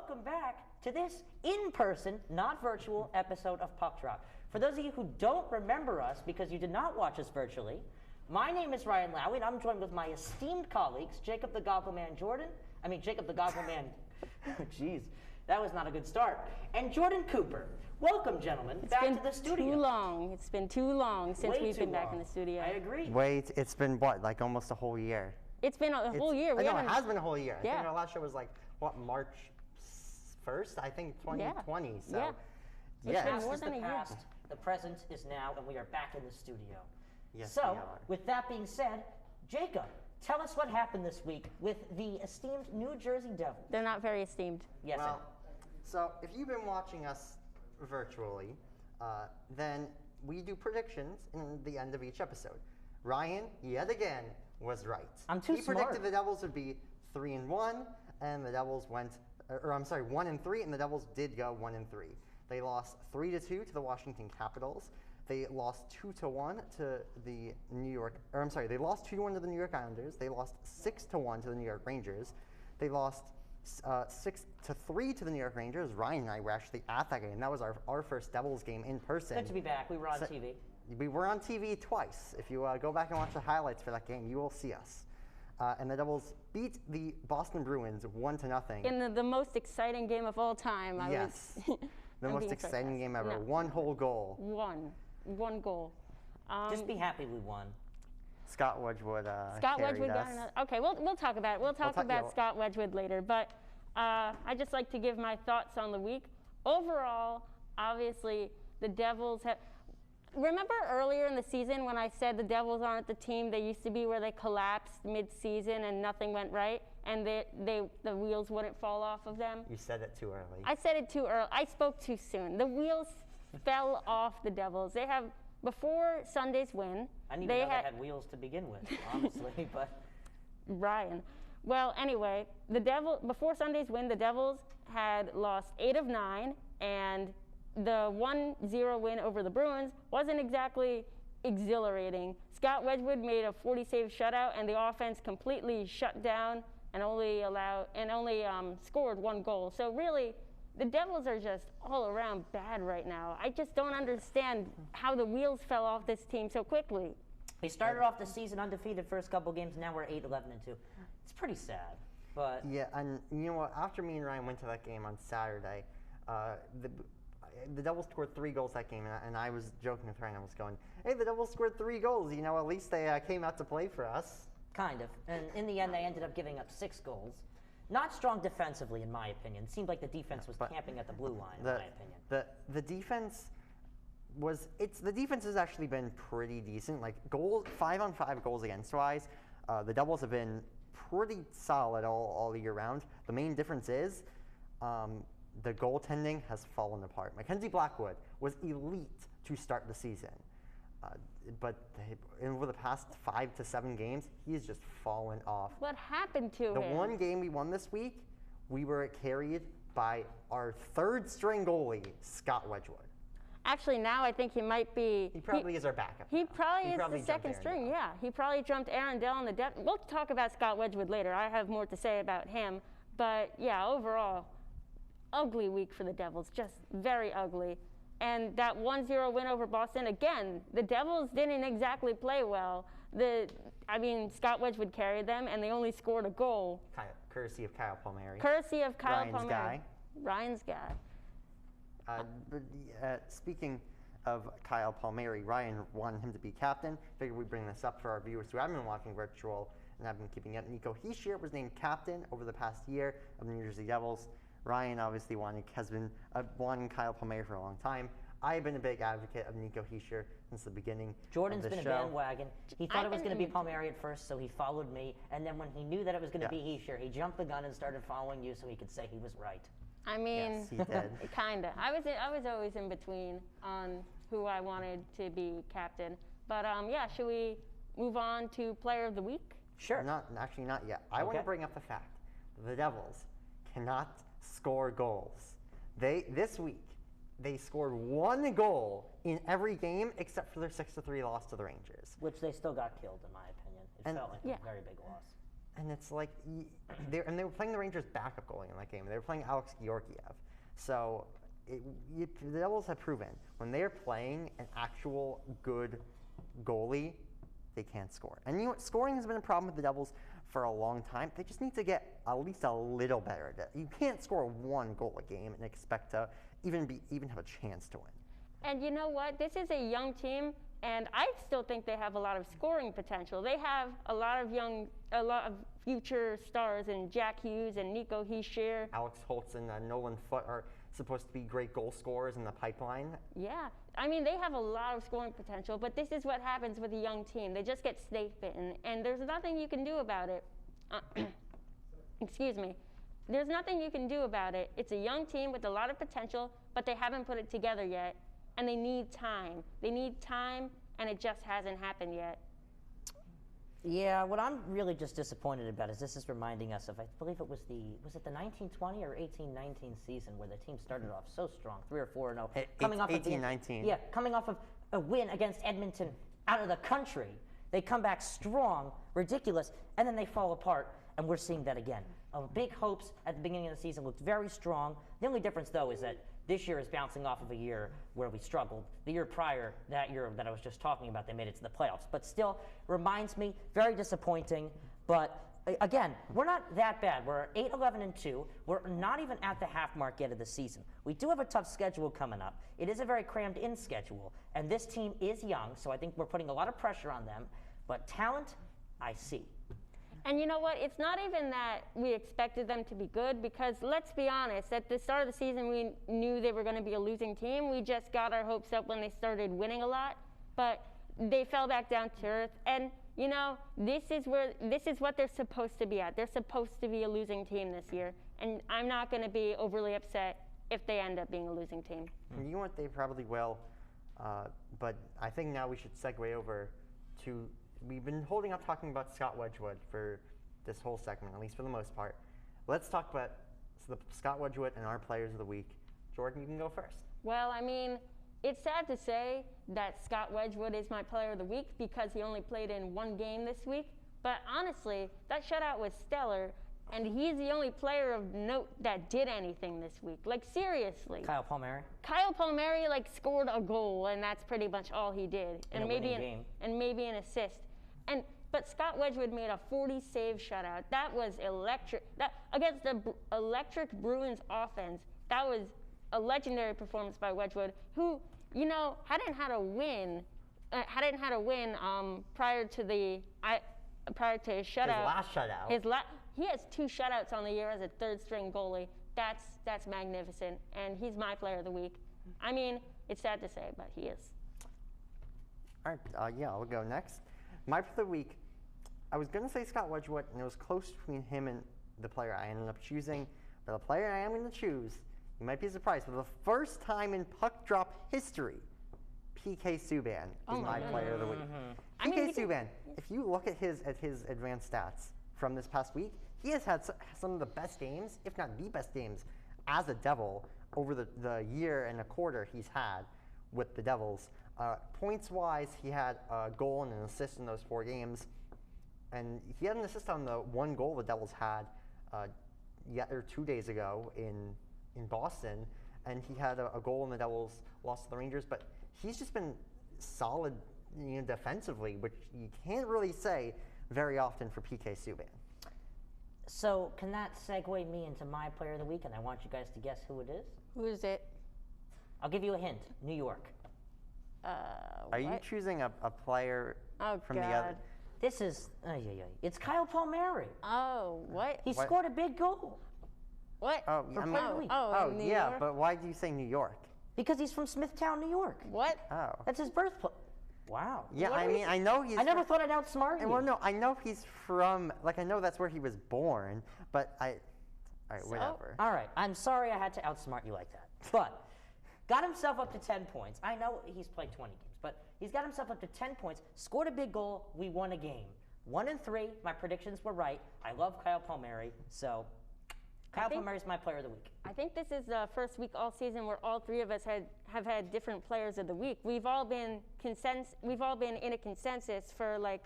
welcome back to this in-person, not virtual episode of Puck Drop. For those of you who don't remember us because you did not watch us virtually, my name is Ryan Lowy, and I'm joined with my esteemed colleagues, Jacob the Goggle Man, jeez, that was not a good start, and Jordan Cooper. Welcome, gentlemen, back to the studio. It's been too long since we've been back in the studio. I agree. Wait, it's been what, like almost a whole year? It's been a whole year. I know, it has been a whole year. Yeah. I think our last show was like, what, March 1st? I think 2020. Yeah. So, yeah. The It's been past more is than the a year. past, the present is now, and we are back in the studio. Yes, we So, are. with that being said, Jacob, tell us what happened this week with the esteemed New Jersey Devils. They're not very esteemed. Yes, Well, so if you've been watching us virtually, then we do predictions in the end of each episode. Ryan, yet again, was right. I'm too He smart. predicted the Devils would be 3-1, and the Devils went, 1-3, and the Devils did go 1-3. They lost 3-2 to the Washington Capitals. They lost 2-1 to the they lost 2-1 to the New York Islanders. They lost 6-1 to the New York Rangers. They lost 6-3 to the New York Rangers. Ryan and I were actually at that game. That was our first Devils game in person. good to be back. We were on TV. We were on TV twice. If you go back and watch the highlights for that game, you will see us. And the Devils beat the Boston Bruins 1-0. In the most exciting game of all time. Yes. The I'm most being exciting sarcastic. game ever. No. One whole goal. One goal. Just be happy we won. Scott Wedgwood Scott carried Wedgwood got us. another. Okay, we'll talk about it. We'll talk about Scott Wedgwood later. But I just like to give my thoughts on the week. Overall, obviously, the Devils have. Remember earlier in the season when I said the Devils aren't the team they used to be, where they collapsed mid-season and nothing went right, and the wheels wouldn't fall off of them? You said it too early. I said it too early. I spoke too soon. The wheels fell off the Devils. They have, before Sunday's win, I didn't even know they had wheels to begin with, honestly, but... Ryan. Well, anyway, before Sunday's win, the Devils had lost 8 of 9, and the 1-0 win over the Bruins wasn't exactly exhilarating. Scott Wedgwood made a 40-save shutout, and the offense completely shut down and only scored 1 goal. So really, the Devils are just all around bad right now. I just don't understand how the wheels fell off this team so quickly. We started off the season undefeated first couple games, now we're 8-11-2. It's pretty sad, but... Yeah, and you know what? After me and Ryan went to that game on Saturday, the Devils scored 3 goals that game, and I was joking with Ryan. I was going, hey, the Devils scored 3 goals. You know, at least they came out to play for us. Kind of. And in the end, they ended up giving up 6 goals. Not strong defensively, in my opinion. It seemed like the defense was camping at the blue line, in my opinion. The defense the defense has actually been pretty decent. Like 5-on-5 goals against wise, the Devils have been pretty solid all year round. The main difference is the goaltending has fallen apart. Mackenzie Blackwood was elite to start the season. But over the past 5 to 7 games, he's just fallen off. What happened to him? The one game we won this week, we were carried by our 3rd-string goalie, Scott Wedgwood. Actually, now I think he might be. He probably is our backup. He probably is probably the second jumped string, Aaron yeah. He probably jumped Aaron Dell in the depth. We'll talk about Scott Wedgwood later. I have more to say about him. But yeah, overall, ugly week for the Devils, just very ugly. And that 1-0 win over Boston, again, the Devils didn't exactly play well. Scott Wedgwood carried them, and they only scored a goal. Courtesy of Kyle Palmieri. Ryan's guy. Speaking of Kyle Palmieri, Ryan wanted him to be captain. Figured we'd bring this up for our viewers who haven't been watching virtual and have been keeping it. Nico Hischier was named captain over the past year of the New Jersey Devils. Ryan obviously has been wanting Kyle Palmieri for a long time. I've been a big advocate of Nico Hischier since the beginning. Jordan's of the been show. a bandwagon. He thought it was going to be Palmieri at first, so he followed me. And then when he knew that it was going to be Hischier, he jumped the gun and started following you so he could say he was right. I mean, Yes, he did. Kinda. I was always in between on who I wanted to be captain. But yeah, should we move on to Player of the Week? Sure. Not yet. I want to bring up the fact that the Devils cannot score goals. This week they scored 1 goal in every game except for their 6-3 loss to the Rangers. Which they still got killed, in my opinion. It felt like a very big loss. And it's like, they were playing the Rangers' backup goalie in that game. They were playing Alex Georgiev. So the Devils have proven when they are playing an actual good goalie, they can't score. And you know what? Scoring has been a problem with the Devils for a long time. They just need to get at least a little better at it. You can't score one goal a game and expect to even have a chance to win. And you know what? This is a young team, and I still think they have a lot of scoring potential. They have a lot of future stars in Jack Hughes and Nico Hischier. Alex Holtz and Nolan Foote are supposed to be great goal scorers in the pipeline. Yeah, I mean, they have a lot of scoring potential, but this is what happens with a young team. They just get snake bitten, and there's nothing you can do about it. Excuse me. There's nothing you can do about it. It's a young team with a lot of potential, but they haven't put it together yet, and they need time. They need time, and it just hasn't happened yet. Yeah, what I'm really just disappointed about is this is reminding us of, I believe it was the 1920 or 1819 season where the team started off so strong, 3 or 4-0. Coming off 18-19. Yeah, coming off of a win against Edmonton out of the country. They come back strong, ridiculous, and then they fall apart, and we're seeing that again. Big hopes at the beginning of the season looked very strong. The only difference, though, is that this year is bouncing off of a year where we struggled. The year prior, that year that I was just talking about, they made it to the playoffs. But still, reminds me, very disappointing. But again, we're not that bad. We're 8-11-2. We're not even at the half mark yet of the season. We do have a tough schedule coming up. It is a very crammed-in schedule. And this team is young, so I think we're putting a lot of pressure on them. But talent, I see. And you know what? It's not even that we expected them to be good, because let's be honest, at the start of the season we knew they were going to be a losing team. We just got our hopes up when they started winning a lot, but they fell back down to earth. And you know, this is what they're supposed to be at. They're supposed to be a losing team this year, and I'm not going to be overly upset if they end up being a losing team. You know what? They probably will, but I think now we should segue over to. We've been holding up talking about Scott Wedgwood for this whole segment, at least for the most part. Let's talk about Scott Wedgwood and our players of the week. Jordan, you can go first. Well, I mean, it's sad to say that Scott Wedgwood is my player of the week because he only played in one game this week. But honestly, that shutout was stellar, and he's the only player of note that did anything this week. Like, seriously. Kyle Palmieri. Kyle Palmieri, like, scored a goal, and that's pretty much all he did. In a winning game. And maybe an assist. But Scott Wedgwood made a 40-save shutout. That was electric. That against the electric Bruins offense, that was a legendary performance by Wedgwood, who, you know, hadn't had a win prior to his shutout. His last shutout. He has 2 shutouts on the year as a third-string goalie. That's magnificent, and he's my player of the week. I mean, it's sad to say, but he is. All right, yeah, I'll go next. My player of the week, I was going to say Scott Wedgwood, and it was close between him and the player I ended up choosing. But the player I am going to choose, you might be surprised, for the first time in puck drop history, PK Subban is my player of the week. PK Subban, if you look at his advanced stats from this past week, he has had some of the best games, if not the best games, as a Devil over the year and a quarter he's had with the Devils. Points-wise, he had a goal and an assist in those 4 games. And he had an assist on the 1 goal the Devils had 2 days ago in Boston. And he had a goal and the Devils lost to the Rangers. But he's just been solid, you know, defensively, which you can't really say very often for PK Subban. So can that segue me into my player of the week? And I want you guys to guess who it is. Who is it? I'll give you a hint. New York. Are you choosing a player from the other? This is, it's Kyle Palmieri. Oh, what? He scored a big goal. What? Oh, For player of the week. New yeah, York? but why do you say New York? Because he's from Smithtown, New York. What? Oh. That's his birthplace. Wow. Yeah, What I are mean, you- I know he's. I never thought I'd outsmart you. Well, no, I know he's from. Like, I know that's where he was born, but All right, whatever. All right, I'm sorry I had to outsmart you like that. But got himself up to 10 points. I know he's played 20 games, but he's got himself up to 10 points, scored a big goal, we won a game. 1-3, my predictions were right. I love Kyle Palmieri, so Kyle Palmieri's my player of the week. I think this is the first week all season where all 3 of us have had different players of the week. We've all been in a consensus for like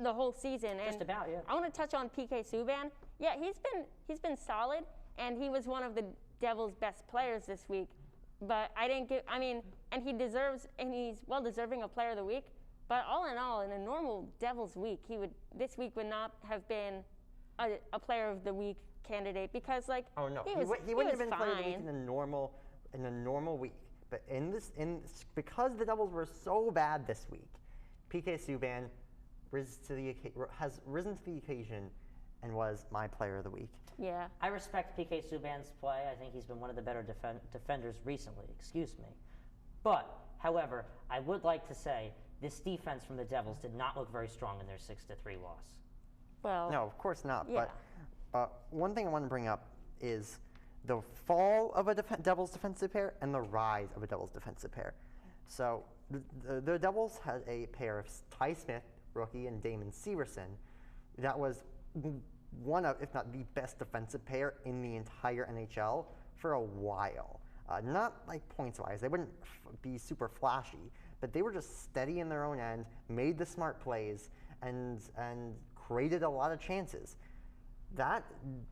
the whole season. And Just about, yeah. I want to touch on PK Subban. Yeah, he's been solid, and he was one of the Devils' best players this week. But and he's well deserving of Player of the Week. But all in all, in a normal Devils week, this week would not have been a Player of the Week candidate because Oh no, he wouldn't was have been Player of the Week fine. in a normal week. But because the Devils were so bad this week, PK Subban has risen to the occasion and was my Player of the Week. Yeah. I respect PK Subban's play. I think he's been one of the better defenders recently. Excuse me. But, however, I would like to say this defense from the Devils did not look very strong in their 6-3 loss. Well. No, of course not. Yeah. But one thing I want to bring up is the fall of a Devils defensive pair and the rise of a Devils defensive pair. So the Devils had a pair of Ty Smith, rookie, and Damon Severson. That was one of, if not the best defensive pair in the entire NHL for a while. Not like points-wise. They wouldn't be super flashy, but they were just steady in their own end, made the smart plays, and created a lot of chances. That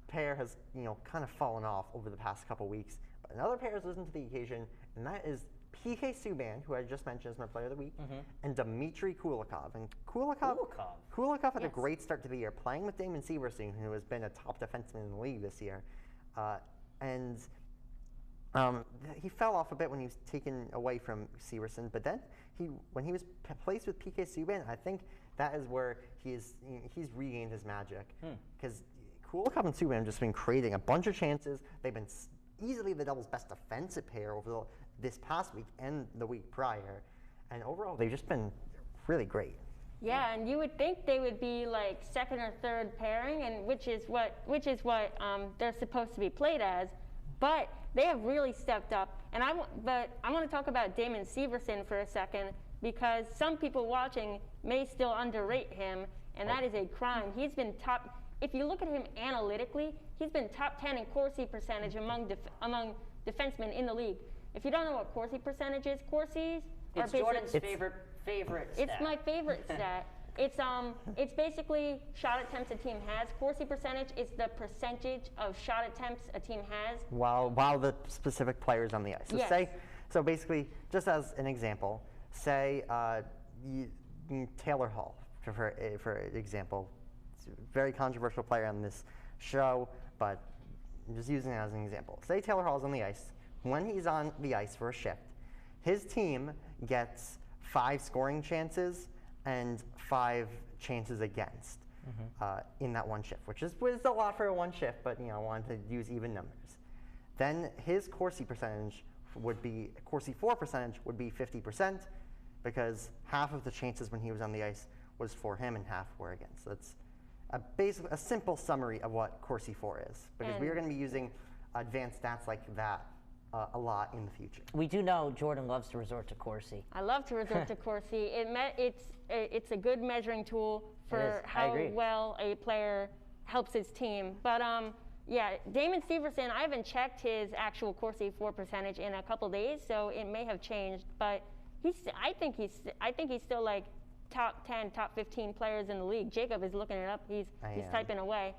pair has, kind of fallen off over the past couple weeks. But another pair has risen to the occasion, and that is PK Subban, who I just mentioned as my Player of the Week, and Dmitry Kulikov. And Kulikov had a Yes. great start to the year, playing with Damon Severson, who has been a top defenseman in the league this year. He fell off a bit when he was taken away from Severson, but then when he was placed with PK Subban, I think that is where he's regained his magic. Because Kulikov and Subban have just been creating a bunch of chances. They've been easily the Devils' best defensive pair over this past week and the week prior. And overall, they've just been really great. Yeah, and you would think they would be like second or third pairing, and which is what they're supposed to be played as. But they have really stepped up. And I want to talk about Damon Severson for a second because some people watching may still underrate him, and that is a crime. He's been top. If you look at him analytically, he's been top 10 in Corsi percentage among defensemen in the league. If you don't know what Corsi percentage is, Corsi's are It's basically Jordan's favorite stat. It's my favorite stat. It's basically shot attempts a team has. Corsi percentage is the percentage of shot attempts a team has. While the specific players on the ice. So Yes. so basically, just as an example, say Taylor Hall, for example, it's a very controversial player on this show, but I'm just using it as an example. Say Taylor Hall's on the ice. When he's on the ice for a shift, his team gets 5 scoring chances and 5 chances against in that one shift, which is a lot for a one shift, but I wanted to use even numbers. Then his Corsi percentage Corsi 4 percentage would be 50% because half of the chances when he was on the ice was for him and half were against. So that's basically a simple summary of what Corsi 4 is, because we are going to be using advanced stats like that a lot in the future. We do know Jordan loves to resort to Corsi. I love to resort to Corsi. It's a good measuring tool for how well a player helps his team. But yeah, Damon Severson, I haven't checked his actual Corsi 4 percentage in a couple days, so it may have changed. But I think he's still like top 10, top 15 players in the league. Jacob is looking it up. He's typing away.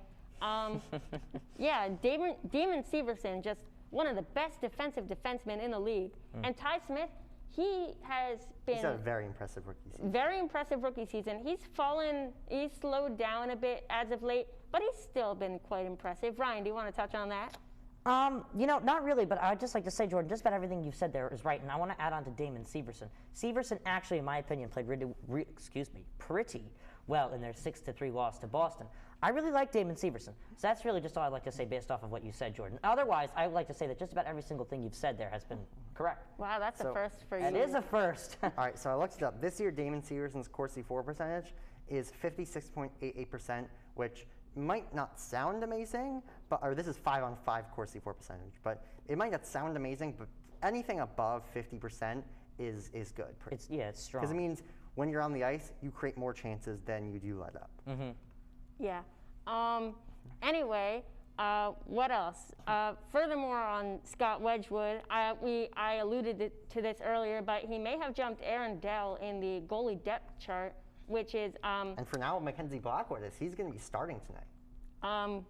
Yeah, Damon Severson, just one of the best defensive defensemen in the league. And Ty Smith, he's had a very impressive rookie season. Very impressive rookie season. He's slowed down a bit as of late, but he's still been quite impressive. Ryan, do you want to touch on that? Not really, but I'd just like to say, Jordan, just about everything you've said there is right, and I want to add on to Damon Severson. Severson actually, in my opinion, played pretty well in their 6-3 loss to Boston. I really like Damon Severson, so that's really just all I'd like to say based off of what you said, Jordan. Otherwise, I would like to say that just about every single thing you've said there has been correct. Wow, that's a first for you. It is a first. All right, so I looked it up. This year, Damon Severson's Corsi 4 percentage is 56.88%, which might not sound amazing, or this is 5-on-5 Corsi 4 percentage, but it might not sound amazing, but anything above 50% is good. It's strong. Because it means when you're on the ice, you create more chances than you do let up. Yeah. Anyway, what else? Furthermore, on Scott Wedgwood, I alluded to this earlier, but he may have jumped Aaron Dell in the goalie depth chart. which is And for now, Mackenzie Blackwood he's going to be starting tonight.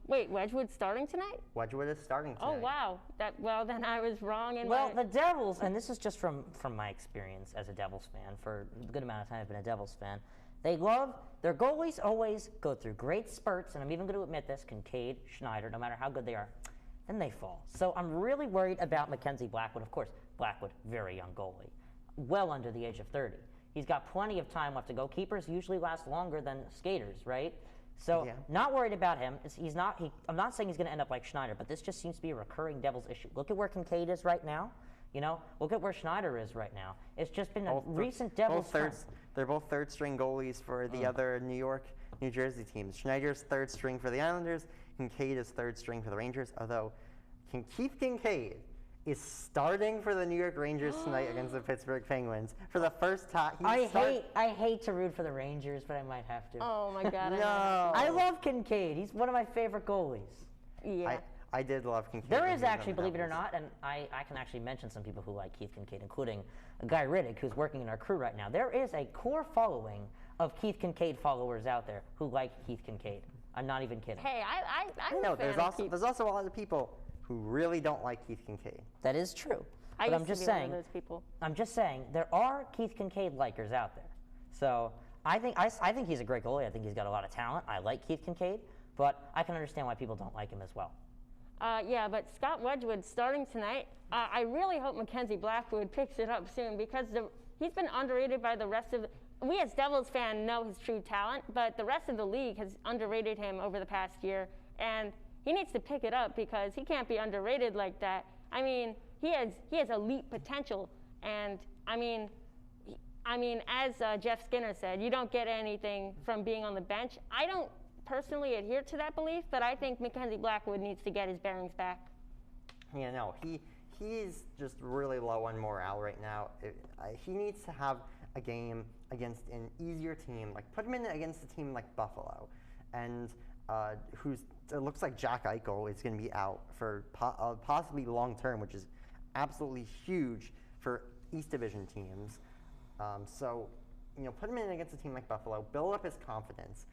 wait, Wedgwood starting tonight? Wedgwood is starting tonight. Oh wow, well then I was wrong in Well, my. the Devils, and this is just from my experience as a Devils fan, for a good amount of time I've been a Devils fan, their goalies always go through great spurts, and I'm even going to admit this, Kincaid, Schneider, no matter how good they are, then they fall. So I'm really worried about Mackenzie Blackwood. Of course, Blackwood, very young goalie, well under the age of 30. He's got plenty of time left to go. Keepers usually last longer than skaters, right? So Yeah. not worried about him. I'm not saying he's going to end up like Schneider, but this just seems to be a recurring Devils issue. Look at where Kincaid is right now. Look at where Schneider is right now. It's just been a recent Devils trend. They're both third-string goalies for the other New York, New Jersey teams. Schneider's third string for the Islanders. Kincaid is third string for the Rangers. Although Keith Kincaid is starting for the New York Rangers tonight against the Pittsburgh Penguins for the first time. I hate to root for the Rangers, but I might have to. Oh my God. No. I love Kincaid. He's one of my favorite goalies. Yeah. I did love Kincaid. There when is he was on actually, the believe it or Devils. not, and I can actually mention some people who like Keith Kincaid, including Guy Riddick, who's working in our crew right now. There is a core following of Keith Kincaid followers out there who like Keith Kincaid. I'm not even kidding. Hey, I'm No, a fan there's also a lot of people who really don't like Keith Kincaid. That is true. I But used I'm just to be saying, one of those people. I'm just saying, there are Keith Kincaid likers out there. So I think he's a great goalie. I think he's got a lot of talent. I like Keith Kincaid, but I can understand why people don't like him as well. Yeah, but Scott Wedgwood starting tonight. I really hope Mackenzie Blackwood picks it up soon because he's been underrated by the rest of. We as Devils fans know his true talent, but the rest of the league has underrated him over the past year, and he needs to pick it up because he can't be underrated like that. I mean, he has elite potential, and I mean, as Jeff Skinner said, you don't get anything from being on the bench. I don't personally adhere to that belief, but I think Mackenzie Blackwood needs to get his bearings back. Yeah, no, he's just really low on morale right now. He needs to have a game against an easier team, like put him in against a team like Buffalo, and it looks like Jack Eichel is going to be out for possibly long term, which is absolutely huge for East Division teams. So, put him in against a team like Buffalo, build up his confidence,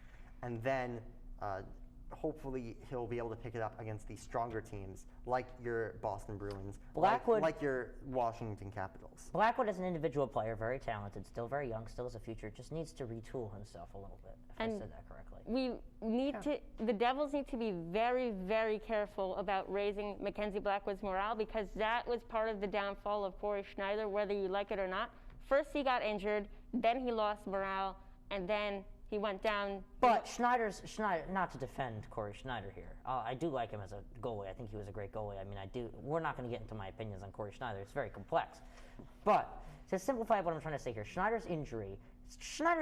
and then hopefully he'll be able to pick it up against these stronger teams like your Boston Bruins, like your Washington Capitals. Blackwood is an individual player, very talented, still very young, still has a future, just needs to retool himself a little bit, if I said that correctly. The Devils need to be very, very careful about raising Mackenzie Blackwood's morale because that was part of the downfall of Corey Schneider, whether you like it or not. First he got injured, then he lost morale, and then he went down. But Schneider, not to defend Corey Schneider here. I do like him as a goalie. I think he was a great goalie. I mean, we're not going to get into my opinions on Corey Schneider. It's very complex. But to simplify what I'm trying to say here, Schneider's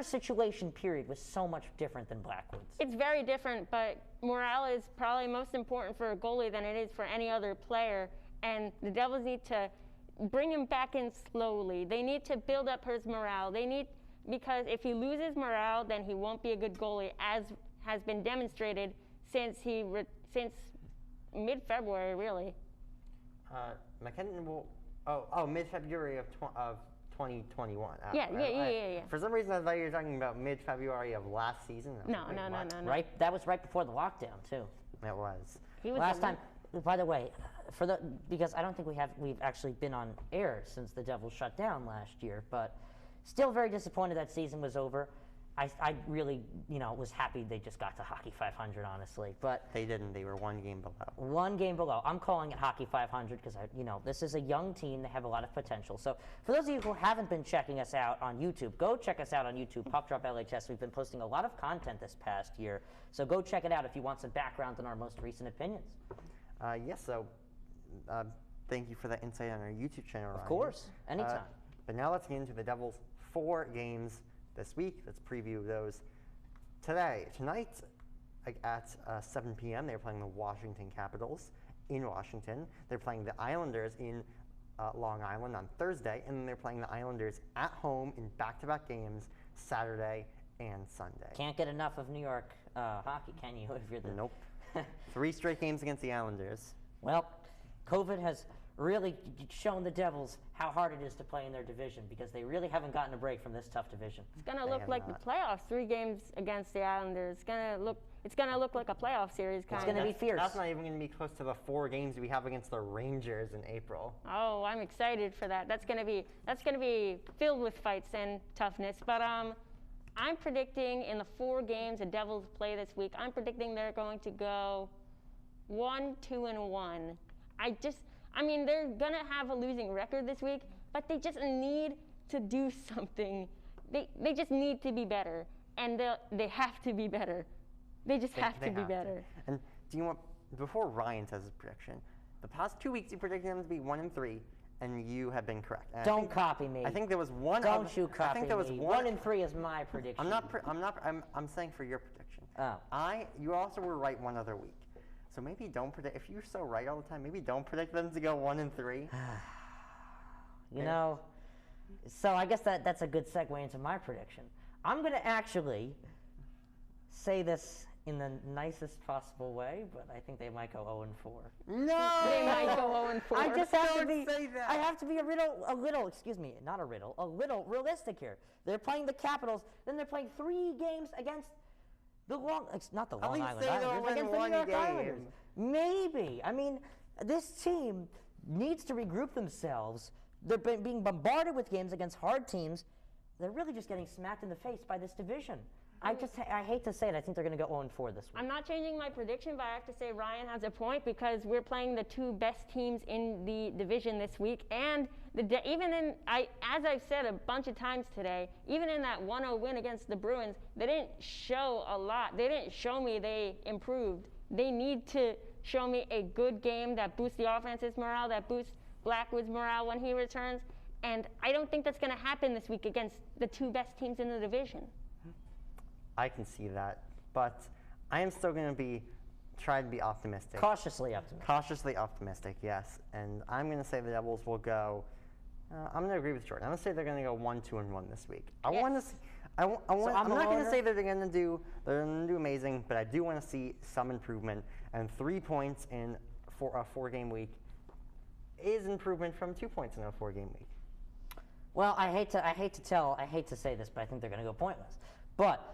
situation period was so much different than Blackwood's. It's very different, but morale is probably most important for a goalie than it is for any other player. And the Devils need to bring him back in slowly. They need to build up his morale. Because if he loses morale, then he won't be a good goalie, as has been demonstrated since mid-February, really. Mid-February of 2021. Yeah. For some reason, I thought you were talking about mid-February of last season. No. Right, that was right before the lockdown too. It was. He was Last time, by the way, because I don't think we've actually been on air since the Devils shut down last year, but still very disappointed that season was over. I really, was happy they just got to Hockey 500, honestly. But They didn't. They were one game below. one game below. I'm calling it Hockey 500 because this is a young team. They have a lot of potential. So for those of you who haven't been checking us out on YouTube, go check us out on YouTube, Puck Drop LHS. We've been posting a lot of content this past year. So go check it out if you want some background on our most recent opinions. Thank you for that insight on our YouTube channel, Ryan. Of course, anytime. But now let's get into the Devils' 4 games this week. Let's preview those tonight at 7 p.m. They're playing the Washington Capitals in Washington. They're playing the Islanders in Long Island on Thursday, and then they're playing the Islanders at home in back-to-back games Saturday and Sunday. Can't get enough of New York hockey, can you? If you're the Nope. 3 straight games against the Islanders. Well, COVID has really shown the Devils how hard it is to play in their division because they really haven't gotten a break from this tough division. It's gonna They look have like not. the playoffs. 3 games against the Islanders. It's gonna look like a playoff series kind gonna of. be fierce. That's not even going to be close to the 4 games we have against the Rangers in April. Oh, I'm excited for that. That's gonna be filled with fights and toughness. But I'm predicting in the 4 games the Devils play this week, I'm predicting they're going to go 1-2-1. I mean, they're gonna have a losing record this week, but they just need to do something. They just need to be better, and they have to be better. They just have to be better. And do you want, before Ryan says his prediction, the past 2 weeks you predicted them to be 1-3, and you have been correct. And I Don't think- copy me. I think there was one. Don't you copy I think there was me. one. 1-3 is my prediction. I'm saying for your prediction. Oh. You also were right one other week. So maybe don't predict. If you're so right all the time, maybe don't predict them to go 1-3. You know, so I guess that's a good segue into my prediction. I'm going to actually say this in the nicest possible way, but I think they might go 0-4. No. They might go 0-4. I just have to Don't be. say that. I have to be a little. Excuse me, not a riddle. A little realistic here. They're playing the Capitals, then they're playing 3 games against the not the Long least Island say they'll Islanders, win against the one New York game. Islanders. Maybe. I mean, this team needs to regroup themselves. They're being bombarded with games against hard teams. They're really just getting smacked in the face by this division. I hate to say it. I think they're going to go 0-4 this week. I'm not changing my prediction, but I have to say Ryan has a point because we're playing the 2 best teams in the division this week, and as I've said a bunch of times today, even in that 1-0 win against the Bruins, they didn't show a lot. They didn't show me they improved. They need to show me a good game that boosts the offense's morale, that boosts Blackwood's morale when he returns, and I don't think that's going to happen this week against the 2 best teams in the division. I can see that, but I am still going to try to be optimistic. Cautiously optimistic. Cautiously optimistic, yes. And I'm going to say the Devils will go. I'm going to agree with Jordan. I'm going to say they're going to go 1-2-1 this week. I Yes. want to see. I'm I'm not going loner. to say that they're going to do amazing, but I do want to see some improvement. And 3 points in a 4-game week is improvement from 2 points in a 4-game week. Well, I hate to say this, but I think they're going to go pointless. But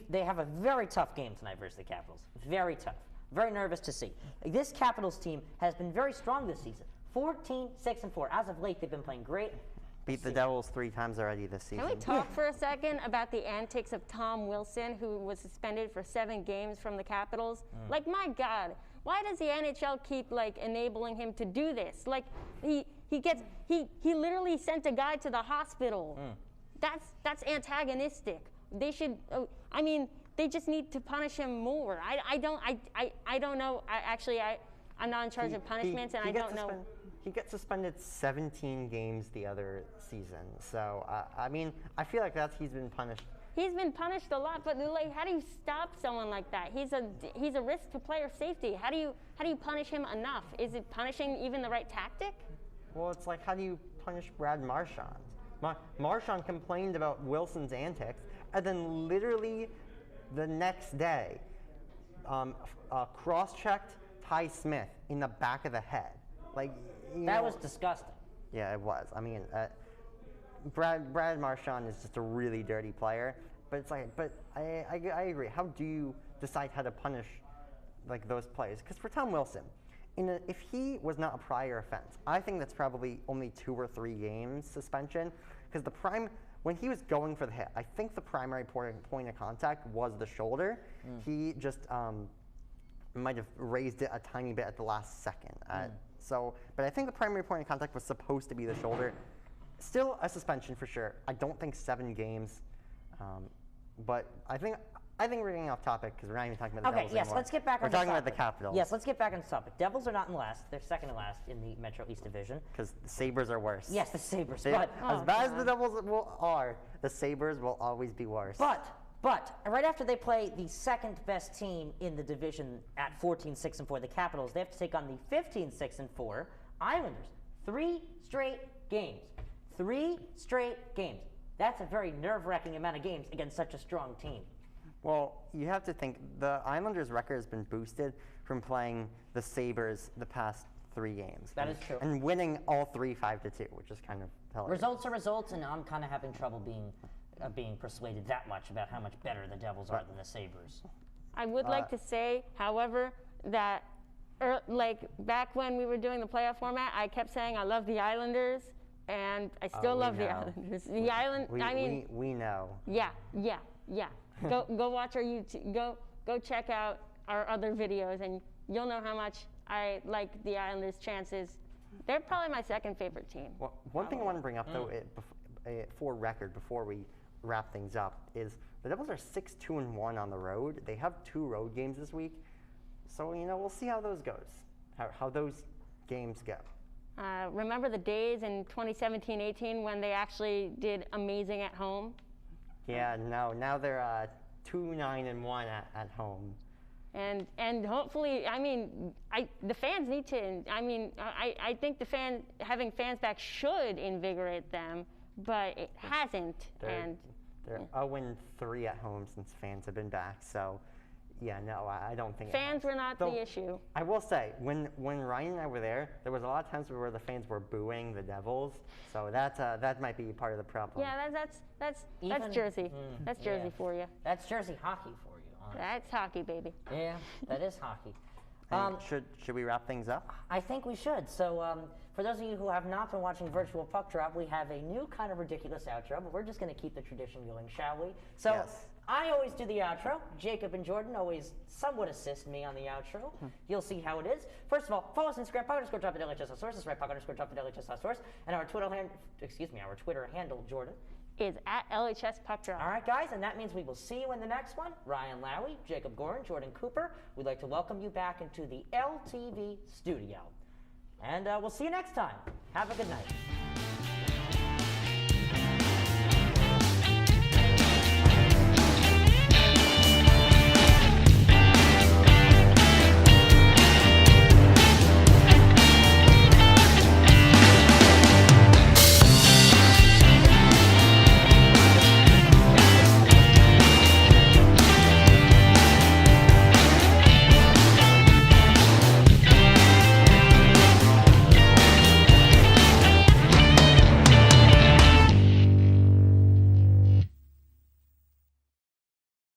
they have a very tough game tonight versus the Capitals. Very tough. Very nervous to see. This Capitals team has been very strong this season. 14-6-4. As of late, they've been playing great. Beat the Devils 3 times already this season. Can we talk for a second about the antics of Tom Wilson, who was suspended for 7 games from the Capitals? Like, my God, why does the NHL keep enabling him to do this? Like, he literally sent a guy to the hospital. That's antagonistic. They should. They just need to punish him more. I don't know. I'm not in charge of punishments, and I don't know. He gets suspended 17 games the other season. So, I feel like he's been punished. He's been punished a lot, but how do you stop someone like that? He's a risk to player safety. How do you punish him enough? Is it punishing even the right tactic? Well, it's like, how do you punish Brad Marchand? Marchand complained about Wilson's antics, and then literally the next day, cross-checked Ty Smith in the back of the head. That was disgusting. Yeah, it was. Brad Marchand is just a really dirty player. But I agree. How do you decide how to punish those players? Because for Tom Wilson, if he was not a prior offense, I think that's probably only 2 or 3 games suspension. Because when he was going for the hit, I think the primary point of contact was the shoulder. He just might have raised it a tiny bit at the last second. But I think the primary point of contact was supposed to be the shoulder. Still a suspension for sure. I don't think 7 games. But I think we're getting off topic because we're not even talking about the Devils anymore. Let's get back on We're talking about the Capitals. Yes, let's get back on the topic. Devils are not in last. They're second to last in the Metro East Division. Because the Sabres are worse. Yes, the Sabres. As Oh, bad as the Devils are, the Sabres will always be worse. But right after they play the second best team in the division at 14-6-4, the Capitals, they have to take on the 15-6-4 Islanders. 3 straight games. 3 straight games. That's a very nerve-wracking amount of games against such a strong team. Well, you have to think the Islanders' record has been boosted from playing the Sabres the past 3 games. That is true. And winning all 3 5-2, which is kind of hilarious. Results are results, and I'm kind of having trouble being persuaded that much about how much better the Devils are than the Sabres. I would like to say, however, that like back when we were doing the playoff format, I kept saying I love the Islanders, and I still we love the know. Islanders. The Island, We know. yeah. Go watch our YouTube. Go check out our other videos, and you'll know how much I like the Islanders' chances. They're probably my second favorite team. Well, one thing I want to bring up, though, for record, before we wrap things up, is the Devils are 6-2-1 on the road. They have 2 road games this week. So, we'll see how those goes, how those games go. Remember the days in 2017-18 when they actually did amazing at home? Yeah, no, now they're 2-9-1 at home. And hopefully, the fans need to. I think having fans back should invigorate them, but it hasn't. They're 0-3 at home since fans have been back. So, yeah, no, I don't think fans were not the issue. I will say, when Ryan and I were there was a lot of times where the fans were booing the Devils. So that might be part of the problem. Yeah, that's Jersey. That's Jersey for you. That's Jersey hockey for you. Honestly. That's hockey, baby. Yeah, that is hockey. Should we wrap things up? I think we should. So, for those of you who have not been watching Virtual Puck Drop, we have a new kind of ridiculous outro, but we're just going to keep the tradition going, shall we? So, Yes. I always do the outro. Jacob and Jordan always somewhat assist me on the outro. You'll see how it is. First of all, follow us on Instagram, puck_drop at LHS source. That's right, puck_drop at LHS source. And our Twitter handle, Jordan, Is at LHS Puck Drop. all right, guys, and that means we will see you in the next one. Ryan Lowy, Jacob Gorin, Jordan Cooper, we'd like to welcome you back into the LTV studio. And we'll see you next time. Have a good night.